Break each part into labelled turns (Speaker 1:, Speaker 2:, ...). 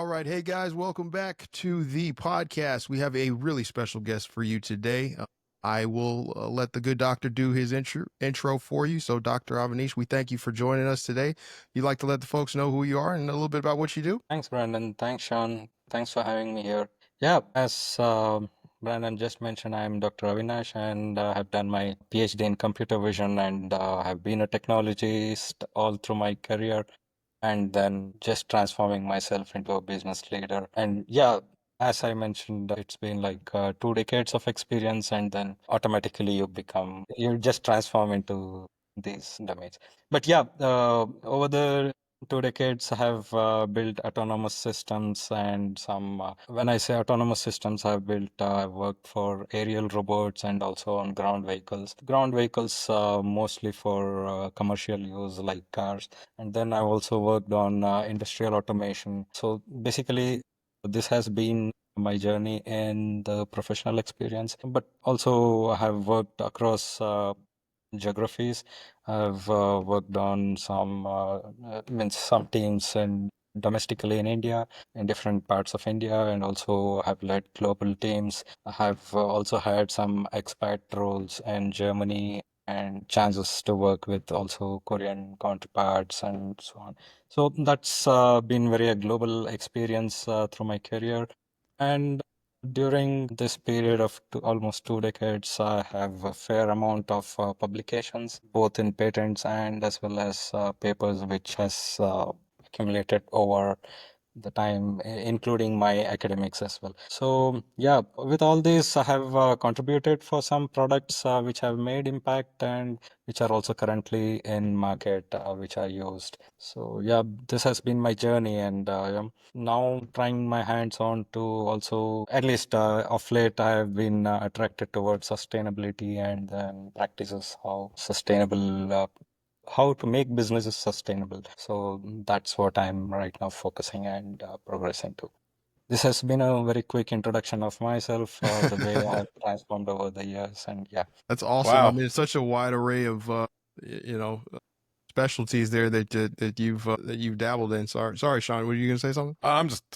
Speaker 1: All right. Hey, guys, welcome back to the podcast. We have a really special guest for you today. I will let the good doctor do his intro for you. So, Dr. Avinash, we thank you for joining us today. You'd like to let the folks know who you are and a little bit about what you do?
Speaker 2: Thanks, Brandon. Thanks, Sean. Thanks for having me here. Yeah, as Brandon just mentioned, I'm Dr. Avinash and have done my PhD in computer vision and have been a technologist all through my career and then just transforming myself into a business leader. And yeah, as I mentioned, it's been like 2 decades of experience, and then automatically you just transform into these domains. But yeah, over the 2 decades, I have built autonomous systems and some. When I say autonomous systems, I've worked for aerial robots and also on ground vehicles. Ground vehicles mostly for commercial use like cars. And then I've also worked on industrial automation. So basically, this has been my journey in the professional experience, but also I have worked across geographies. I've worked on some teams and domestically in India, in different parts of India, and also have led global teams. I have also had some expat roles in Germany and chances to work with also Korean counterparts and so on. So that's been very a global experience through my career. And during this period of almost 2 decades, I have a fair amount of publications, both in patents and as well as papers, which has accumulated over the time, including my academics as well. So yeah, with all this, I have contributed for some products which have made impact and which are also currently in market, which are used. So yeah, this has been my journey, and now trying my hands on to also, at least of late, I have been attracted towards sustainability and then practices how to make businesses sustainable. So that's what I'm right now focusing and progressing to. This has been a very quick introduction of myself, the way I have transformed over the years, and yeah.
Speaker 1: That's awesome. I
Speaker 3: Wow.
Speaker 1: mean, it's such a wide array of, you know, specialties there that you've dabbled in. Sorry, Sean. Were you gonna say something?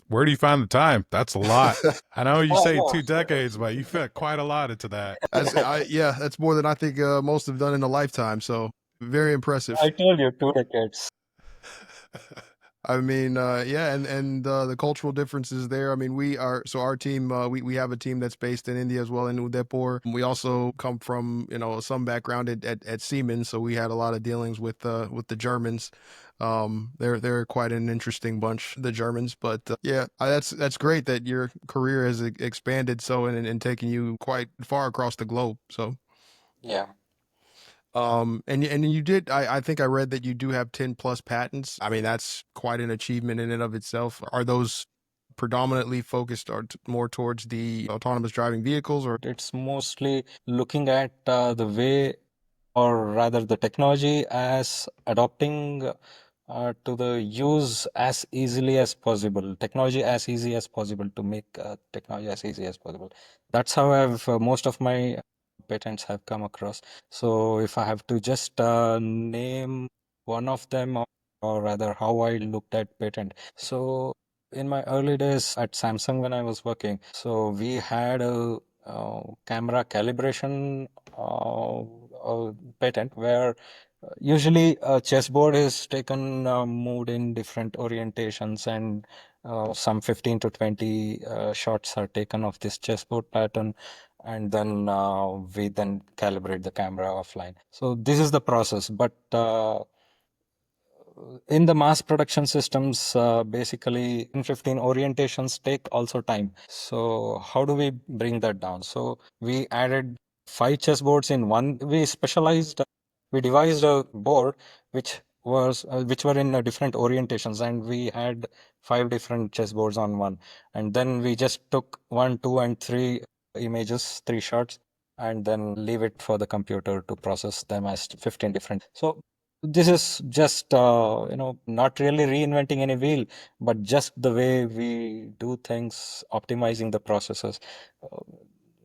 Speaker 3: Where do you find the time? That's a lot. I know you
Speaker 2: Oh,
Speaker 3: say
Speaker 2: no.
Speaker 3: 2 decades, but you fit quite a lot into that.
Speaker 1: Yeah, that's more than I think most have done in a lifetime. So very impressive.
Speaker 2: I told you 2 decades.
Speaker 1: I mean, yeah, and the cultural differences there. I mean, our team. We have a team that's based in India as well, in Udaipur. We also come from some background at Siemens, so we had a lot of dealings with the Germans. They're quite an interesting bunch, the Germans. But yeah, that's great that your career has expanded so and taken you quite far across the globe. So.
Speaker 2: Yeah.
Speaker 1: And you did. I think I read that you do have 10 plus patents. I mean, that's quite an achievement in and of itself. Are those predominantly focused or more towards the autonomous driving vehicles, or?
Speaker 2: It's mostly looking at the way, or rather the technology, as adopting to the use as easily as possible, technology as easy as possible, to make technology as easy as possible. That's how I've most of my patents have come across. So if I have to just name one of them, or rather how I looked at patent. So in my early days at Samsung when I was working, so we had a camera calibration patent where usually a chessboard is taken, moved in different orientations, and some 15 to 20 shots are taken of this chessboard pattern, and then we then calibrate the camera offline. So this is the process, but in the mass production systems, basically 15 orientations take also time. So how do we bring that down? So we added 5 chessboards in one. We devised a board which were in different orientations, and we had 5 different chessboards on one. And then we just took 1, 2, and 3 images, 3 shots, and then leave it for the computer to process them as 15 different. So this is just not really reinventing any wheel, but just the way we do things, optimizing the processes, uh,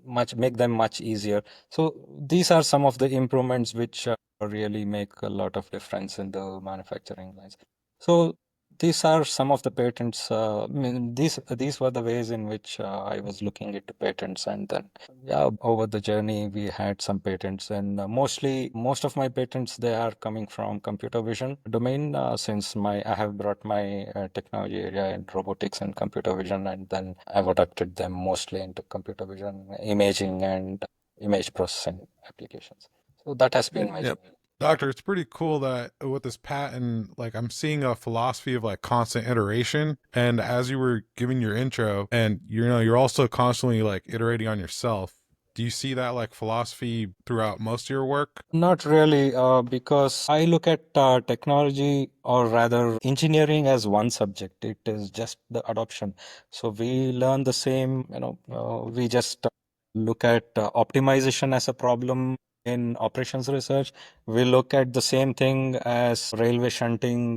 Speaker 2: much make them much easier. So these are some of the improvements which really make a lot of difference in the manufacturing lines. So These are some of the patents. I mean, these were the ways in which I was looking into patents, and then yeah, over the journey we had some patents, and most of my patents they are coming from computer vision domain. Since my I have brought my technology area in robotics and computer vision, and then I've adapted them mostly into computer vision, imaging, and image processing applications. So that has been my
Speaker 1: Yep.
Speaker 2: journey.
Speaker 3: Doctor, it's pretty cool that with this patent, like I'm seeing a philosophy of like constant iteration. And as you were giving your intro, and you're also constantly like iterating on yourself. Do you see that like philosophy throughout most of your work?
Speaker 2: Not really, because I look at technology or rather engineering as one subject. It is just the adoption. So we learn the same, we just look at optimization as a problem in operations research. We look at the same thing as railway shunting,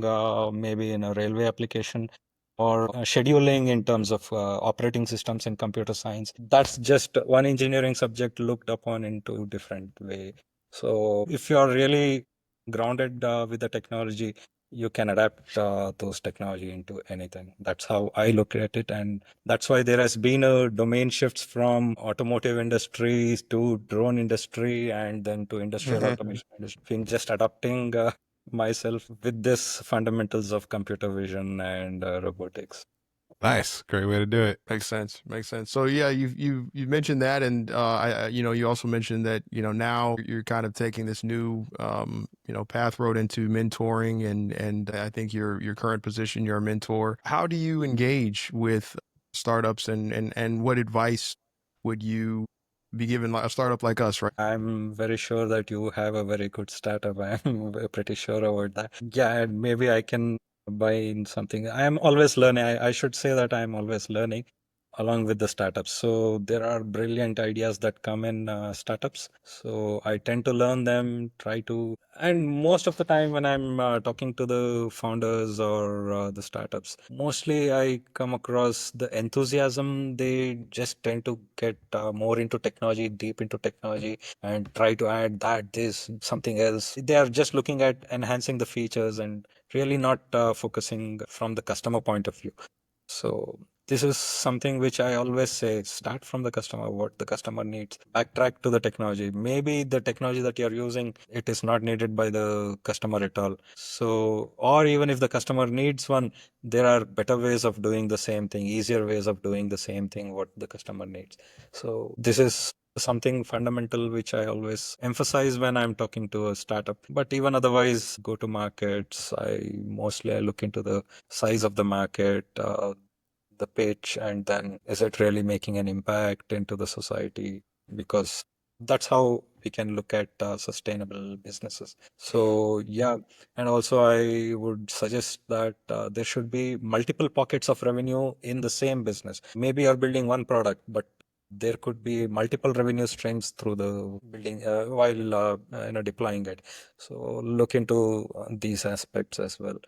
Speaker 2: maybe in a railway application, or scheduling in terms of operating systems in computer science. That's just one engineering subject looked upon into different way. So if you are really grounded with the technology, you can adapt those technology into anything. That's how I look at it, and that's why there has been a domain shifts from automotive industries to drone industry and then to industrial
Speaker 1: Hmm.
Speaker 2: automation industry. Been just adapting myself with this fundamentals of computer vision and robotics.
Speaker 3: Nice. Great way to do it.
Speaker 1: Makes sense. Makes sense. So yeah, you mentioned that, and you also mentioned that now you're kind of taking this new path road into mentoring, and I think your current position, you're a mentor. How do you engage with startups, and what advice would you be given like a startup like us, right?
Speaker 2: I'm very sure that you have a very good startup. I'm pretty sure about that. Yeah, and maybe I can buy in something. I'm always learning. I should say that I'm always learning along with the startups. So there are brilliant ideas that come in startups. So I tend to learn them, try to, and most of the time when I'm talking to the founders or the startups, mostly I come across the enthusiasm. They just tend to get more into technology, deep into technology, and try to add that, this, something else. They are just looking at enhancing the features and really not focusing from the customer point of view. So this is something which I always say, start from the customer, what the customer needs, backtrack to the technology. Maybe the technology that you're using, it is not needed by the customer at all. So, or even if the customer needs one, there are better ways of doing the same thing, easier ways of doing the same thing, what the customer needs. So this is something fundamental which I always emphasize when I'm talking to a startup. But even otherwise, go to markets. I look into the size of the market, the pitch, and then is it really making an impact into the society? Because that's how we can look at sustainable businesses. So yeah, and also I would suggest that there should be multiple pockets of revenue in the same business. Maybe you're building one product, but there could be multiple revenue streams through the building while deploying it. So look into these aspects as well.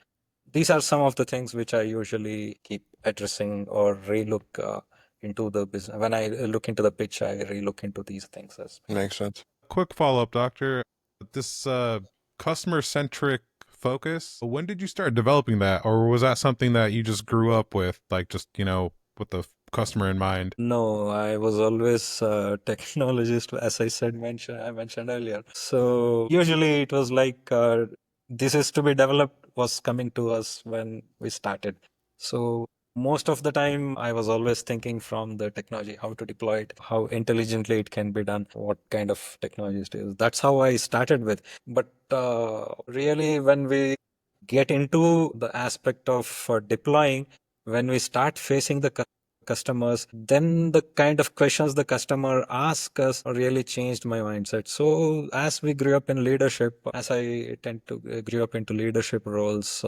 Speaker 2: These are some of the things which I usually keep addressing or relook into the business. When I look into the pitch, I relook into these things as well.
Speaker 1: Makes sense.
Speaker 3: Quick follow up, Doctor. This customer centric focus, when did you start developing that? Or was that something that you just grew up with, like just, with the customer in mind?
Speaker 2: No, I was always a technologist, as I mentioned earlier. So usually it was like this is to be developed was coming to us when we started. So most of the time I was always thinking from the technology, how to deploy it, how intelligently it can be done, what kind of technology it is. That's how I started with. But really, when we get into the aspect of deploying, when we start facing the customers, then the kind of questions the customer asks us really changed my mindset. So as we grew up in leadership, as I tend to grew up into leadership roles,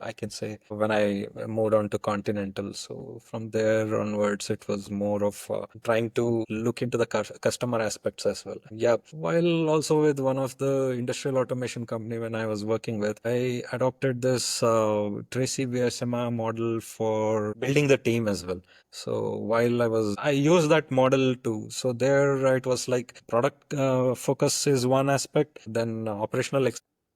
Speaker 2: I can say when I moved on to Continental. So from there onwards, it was more of trying to look into the customer aspects as well. Yeah, while also with one of the industrial automation company when I was working with, I adopted this Tracy VSMA model for building the team as well. So I used that model too. So there it was like product focus is one aspect, then operational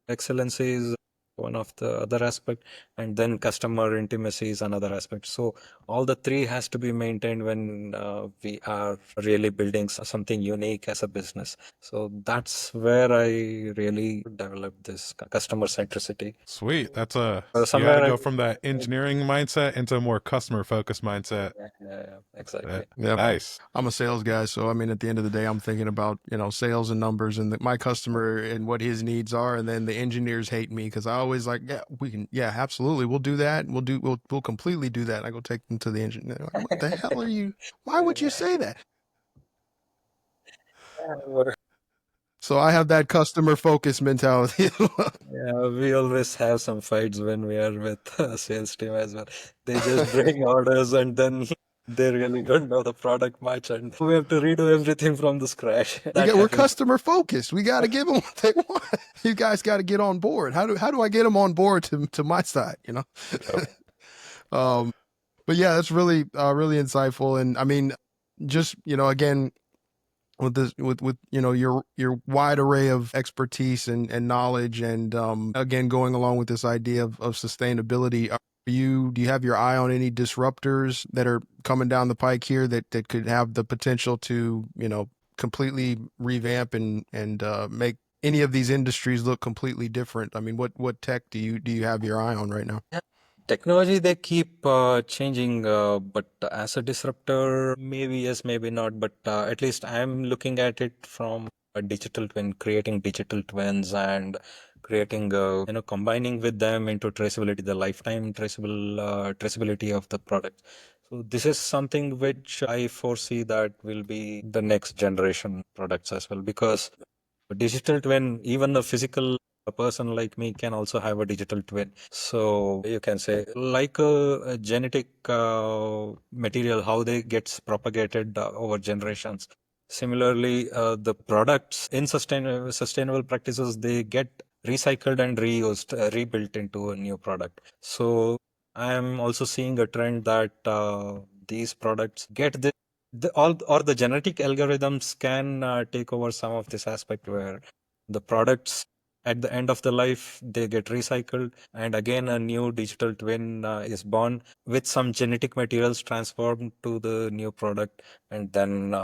Speaker 2: excellence is one of the other aspect, and then customer intimacy is another aspect. So all the three has to be maintained when we are really building something unique as a business. So that's where I really developed this customer centricity.
Speaker 3: Sweet. That's a you had to
Speaker 2: Somewhere
Speaker 3: go from that engineering mindset into a more customer focused mindset.
Speaker 2: yeah, exactly.
Speaker 1: Yeah.
Speaker 3: Nice.
Speaker 1: I'm a sales guy, so I mean, at the end of the day, I'm thinking about, sales and numbers and my customer and what his needs are, and then the engineers hate me because I always like, yeah, we can, yeah, absolutely, we'll do that, and we'll completely do that. And I go take them to the engineer. They're like, what the hell are you? Why would you say that? So I have that customer focus mentality.
Speaker 2: Yeah, we always have some fights when we are with sales team as well. They just bring orders and then they really don't know the product much, and we have to redo everything from the scratch. That
Speaker 1: We're
Speaker 2: happens.
Speaker 1: customer focused. We got to give them what they want. You guys got to get on board. How do I get them on board to my side? Um, but yeah, that's really insightful. And I mean, just again, with this with your wide array of expertise and knowledge, and again, going along with this idea of sustainability, do you have your eye on any disruptors that are coming down the pike here that could have the potential to completely revamp and make any of these industries look completely different? I mean, what tech do you have your eye on right now?
Speaker 2: Technology, they keep changing, but as a disruptor, maybe yes, maybe not. But at least I'm looking at it from a digital twin, creating digital twins and creating, combining with them into traceability, the lifetime traceability of the product. So this is something which I foresee that will be the next generation products as well, because a digital twin, even a physical person like me can also have a digital twin. So you can say like a genetic material, how they gets propagated over generations. Similarly, the products in sustainable practices, they get recycled and reused, rebuilt into a new product. So I am also seeing a trend that these products get all or the genetic algorithms can take over some of this aspect where the products at the end of the life they get recycled, and again a new digital twin is born with some genetic materials transformed to the new product, and then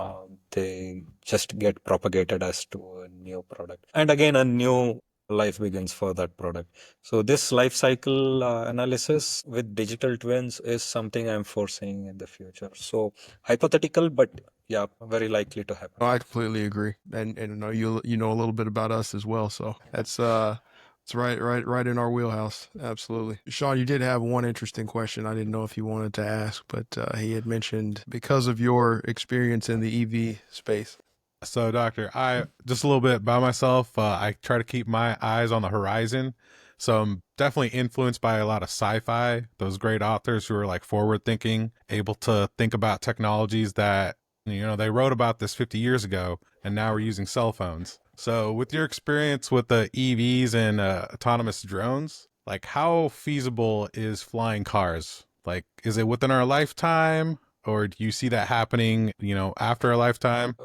Speaker 2: they just get propagated as to a new product, and again a new life begins for that product. So this life cycle analysis with digital twins is something I'm foreseeing in the future. So hypothetical, but yeah, very likely to happen.
Speaker 1: Oh, I completely agree, and you know a little bit about us as well, so that's it's right in our wheelhouse. Absolutely, Sean. You did have one interesting question. I didn't know if you wanted to ask, but he had mentioned because of your experience in the EV space.
Speaker 3: So, Doctor, I just a little bit by myself. I try to keep my eyes on the horizon. So I'm definitely influenced by a lot of sci-fi, those great authors who are like forward thinking, able to think about technologies that, they wrote about this 50 years ago and now we're using cell phones. So with your experience with the EVs and autonomous drones, like how feasible is flying cars? Like, is it within our lifetime or do you see that happening, after a lifetime?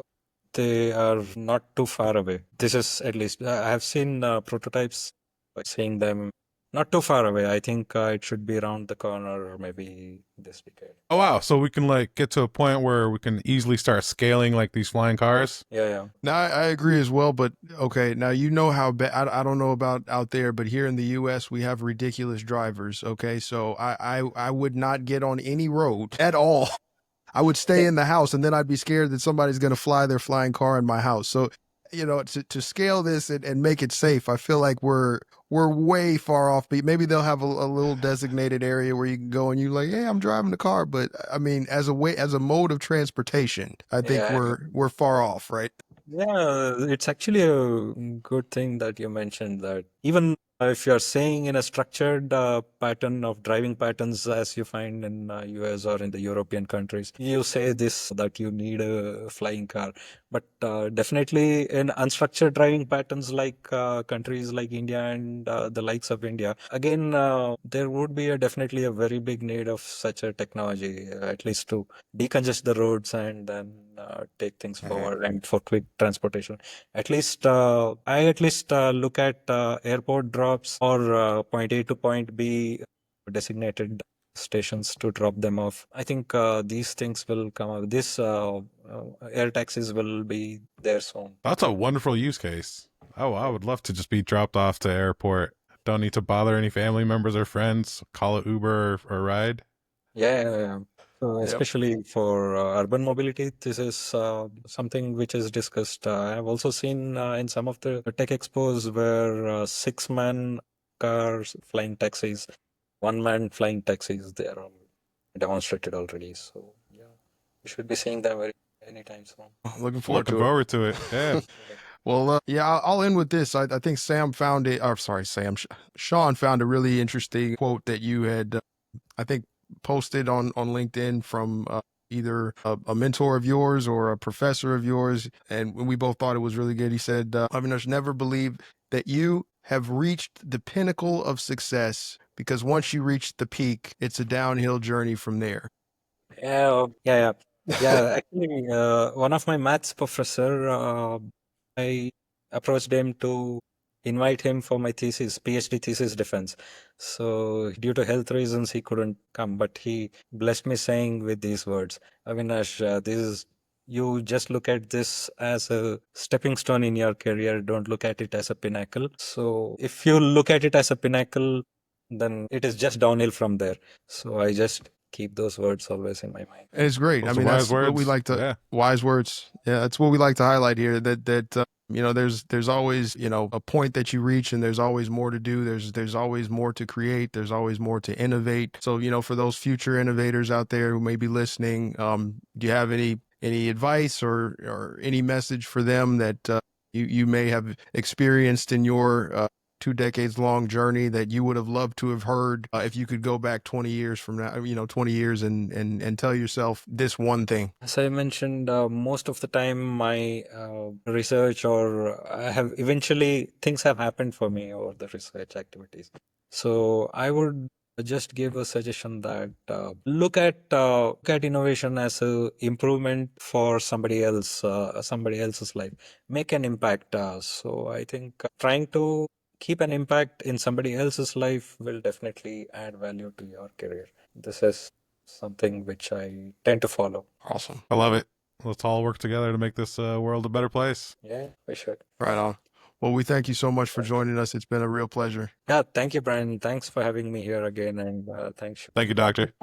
Speaker 2: They are not too far away. This is at least, I have seen prototypes, by seeing them not too far away. I think it should be around the corner or maybe this decade.
Speaker 3: Oh wow! So we can like get to a point where we can easily start scaling like these flying cars.
Speaker 2: Yeah, yeah.
Speaker 1: Now, I agree as well, but okay, now you know how bad, I don't know about out there, but here in the US, we have ridiculous drivers, okay? So I would not get on any road at all. I would stay in the house, and then I'd be scared that somebody's going to fly their flying car in my house. So, to scale this and make it safe, I feel like we're way far off. Maybe they'll have a little designated area where you can go and you like, hey, I'm driving the car. But I mean, as a mode of transportation, I think
Speaker 2: Yeah,
Speaker 1: we're far off, right?
Speaker 2: yeah, it's actually a good thing that you mentioned that even if you're saying in a structured pattern of driving patterns as you find in US or in the European countries, you say this that you need a flying car. But definitely in unstructured driving patterns like countries like India and the likes of India, again, there would be definitely a very big need of such a technology, at least to decongest the roads and then take things forward and for quick transportation. At least I look at airport drop drops or point A to point B designated stations to drop them off. I think these things will come up. This air taxis will be there soon.
Speaker 3: That's a wonderful use case. Oh, I would love to just be dropped off to airport. Don't need to bother any family members or friends. Call a Uber or a ride.
Speaker 2: Yeah. So
Speaker 1: Yep.
Speaker 2: especially for urban mobility, this is something which is discussed. I've also seen in some of the tech expos where 6-man cars flying taxis, 1-man flying taxis, they are demonstrated already. So yeah, we should be seeing them anytime soon.
Speaker 1: Looking forward
Speaker 3: Looking
Speaker 1: to it.
Speaker 3: forward to it. Yeah.
Speaker 1: Well, yeah, I'll end with this. I think Sam found it, or sorry, Sean found a really interesting quote that you had, I think, posted on LinkedIn from either a mentor of yours or a professor of yours. And we both thought it was really good. He said, Avinash, never believe that you have reached the pinnacle of success because once you reach the peak, it's a downhill journey from there.
Speaker 2: Yeah. Actually, one of my maths professor, I approached him to invite him for my thesis, PhD thesis defense. So due to health reasons, he couldn't come, but he blessed me saying with these words, Avinash, you just look at this as a stepping stone in your career. Don't look at it as a pinnacle. So if you look at it as a pinnacle, then it is just downhill from there. So I just keep those words always in my mind.
Speaker 1: And it's great. I
Speaker 3: Those are
Speaker 1: mean,
Speaker 3: wise
Speaker 1: that's what we
Speaker 3: words.
Speaker 1: like to
Speaker 3: Yeah.
Speaker 1: wise words. Yeah, that's what we like to highlight here. That there's always a point that you reach, and there's always more to do. There's always more to create. There's always more to innovate. So for those future innovators out there who may be listening, do you have any advice or any message for them that you may have experienced in your 2 decades long journey that you would have loved to have heard if you could go back 20 years from now, 20 years and tell yourself this one thing?
Speaker 2: As I mentioned, most of the time my research or I have eventually things have happened for me over the research activities. So I would just give a suggestion that look at innovation as a improvement for somebody else's life. Make an impact. So I think trying to keep an impact in somebody else's life will definitely add value to your career. This is something which I tend to follow.
Speaker 1: Awesome.
Speaker 3: I love it. Let's all work together to make this world a better place.
Speaker 2: Yeah, we should.
Speaker 1: Right on. Well, we thank you so much for joining us. It's been a real pleasure.
Speaker 2: Yeah, thank you, Brian. Thanks for having me here again, and thanks.
Speaker 3: Thank you, Doctor.